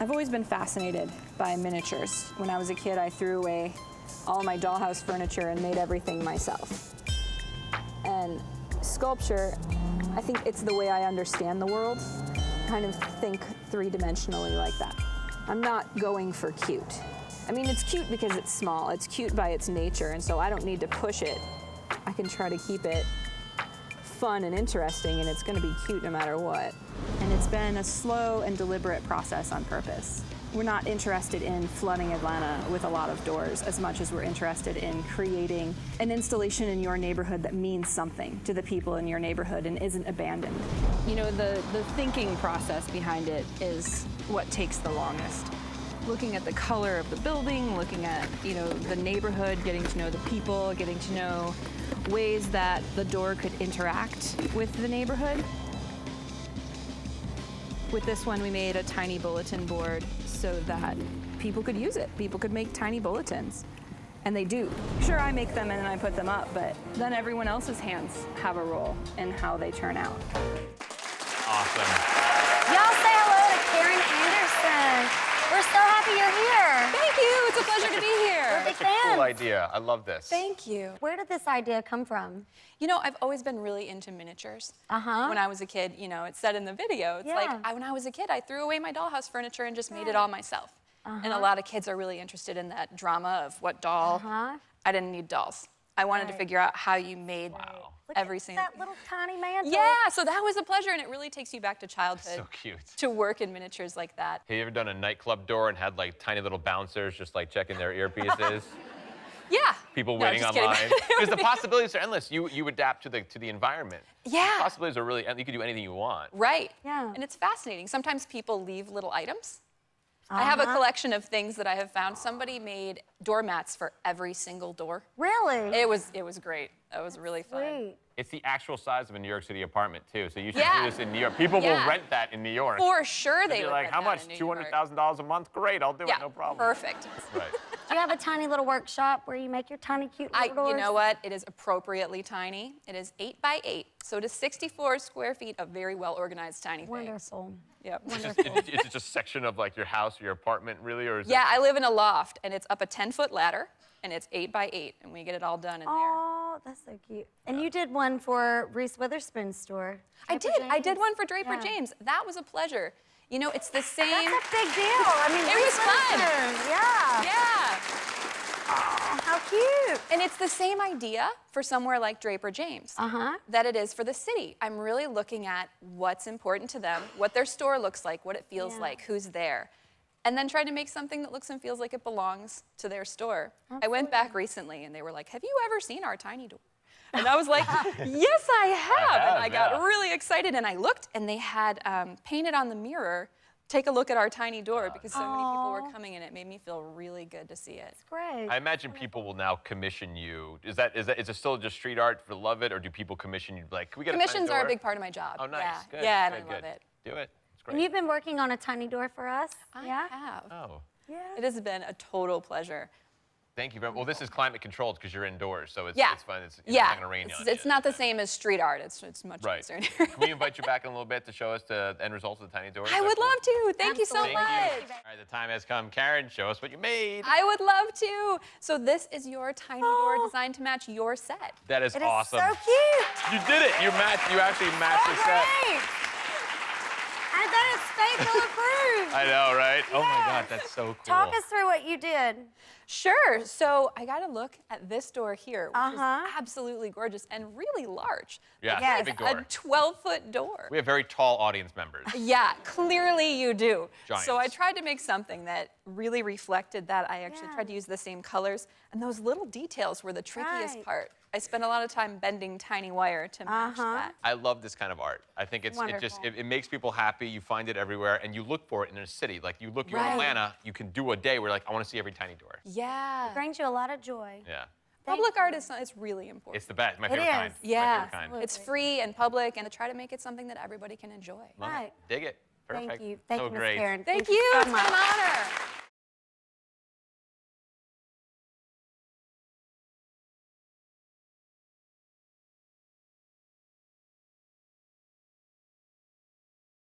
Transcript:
I've always been fascinated by miniatures. When I was a kid, I threw away all my dollhouse furniture and made everything myself. And sculpture, I think it's the way I understand the world. Kind of think three-dimensionally like that. I'm not going for cute. I mean, it's cute because it's small. It's cute by its nature, and so I don't need to push it. I can try to keep it fun and interesting, and it's going to be cute no matter what. And it's been a slow and deliberate process on purpose. We're not interested in flooding Atlanta with a lot of doors as much as we're interested in creating an installation in your neighborhood that means something to the people in your neighborhood and isn't abandoned. You know, the thinking process behind it is what takes the longest. Looking at the color of the building, looking at, you know, the neighborhood, getting to know the people, getting to know ways that the door could interact with the neighborhood. With this one, we made a tiny bulletin board so that people could use it. People could make tiny bulletins, and they do. Sure, I make them and then I put them up, but then everyone else's hands have a role in how they turn out. Awesome. Y'all say hello to Karen Anderson. We're so happy you're here. Thank you, it's a pleasure to be here. We're big That's a cool fans. idea. I love this. Thank you. Where did this idea come from? You know, I've always been really into miniatures. Uh-huh. When I was a kid, you know, it said in the video, it's like, when I was a kid, I threw away my dollhouse furniture and just made it all myself. And a lot of kids are really interested in that drama of what doll. I didn't need dolls. I wanted to figure out how you made every single. That little tiny mantle. Yeah, so that was a pleasure, and it really takes you back to childhood. So cute. To work in miniatures like that. Have you ever done a nightclub door and had like tiny little bouncers just like checking their earpieces? Yeah. People No, waiting just online. kidding. Because the possibilities are endless. You adapt to the environment. Yeah. The possibilities are really, you can do anything you want. Right. Yeah. And it's fascinating. Sometimes people leave little items. I have a collection of things that I have found. Somebody made doormats for every single door. Really? It was great. That was really fun. Sweet. It's the actual size of a New York City apartment, too. So you should Yeah. do this in New York. People will rent that in New York. For sure they They'd be would like, rent how that much? in New York. $200,000 a month? Great, I'll do Yeah, it, no problem. perfect. Right. Do you have a tiny little workshop where you make your tiny cute little doors? You know what? It is appropriately tiny. It is 8 by 8, so it is 64 square feet of very well-organized tiny things. Wonderful. Yep. Is it just a section of like your house or your apartment, really, or is Yeah, I live in a loft, and it's up a 10-foot ladder, and it's 8 by 8, and we get it all done in there. Oh, that's so cute. And you did one for Reese Witherspoon's store. I did James. one for Draper James. That was a pleasure. You know, it's the same. That's a big deal. I mean, It Reese was fun. Witherspoon. Yeah. Yeah. Oh, how cute. And it's the same idea for somewhere like Draper James that it is for the city. I'm really looking at what's important to them, what their store looks like, what it feels like, who's there, and then try to make something that looks and feels like it belongs to their store. I went back recently and they were like, have you ever seen our tiny door? And I was like, yes, I have. And I got really excited and I looked and they had painted on the mirror, take a look at our tiny door because so many people were coming and it made me feel really good to see it. It's great. I imagine people will now commission you. Is it still just street art for love it, or do people commission you like, can we get Commissions a tiny are door? a big part of my job. Oh, nice. Yeah, Good. yeah, Good, and I love it. Do it. It's great. And you've been working on a tiny door for us? I yeah? have. Oh. Yeah. It has been a total pleasure. Thank you very much. Well, this is climate controlled because you're indoors, so it's fun. It's not going to rain on you. It's not the same as street art. It's much nicer in here. Can we invite you back in a little bit to show us the end results of the tiny door? I would love to. Thank you so much. All right, the time has come. Karen, show us what you made. I would love to. So this is your tiny door designed to match your set. That is awesome. It is so cute. You did it. You actually matched the set. Great. And then it's faithful approved. I know, right? Oh my God, that's so cool. Talk us through what you did. Sure. So I got to look at this door here, which is absolutely gorgeous and really large. Yeah, it's a big door. A 12-foot door. We have very tall audience members. Yeah, clearly you do. Giants. So I tried to make something that really reflected that. I actually tried to use the same colors, and those little details were the trickiest part. I spent a lot of time bending tiny wire to match that. I love this kind of art. I think it makes people happy. You find it everywhere, and you look for it in a city. Like you're in Atlanta, you can do a day where like I want to see every tiny door. Yeah. It brings you a lot of joy. Yeah. Public art is really important. It's the best. My favorite kind. Yeah. My favorite kind. It's free and public, and I try to make it something that everybody can enjoy. Love it. Dig it. Perfect. Thank you. Thank you, Ms. Karen. Thank you. So It's much. been an honor.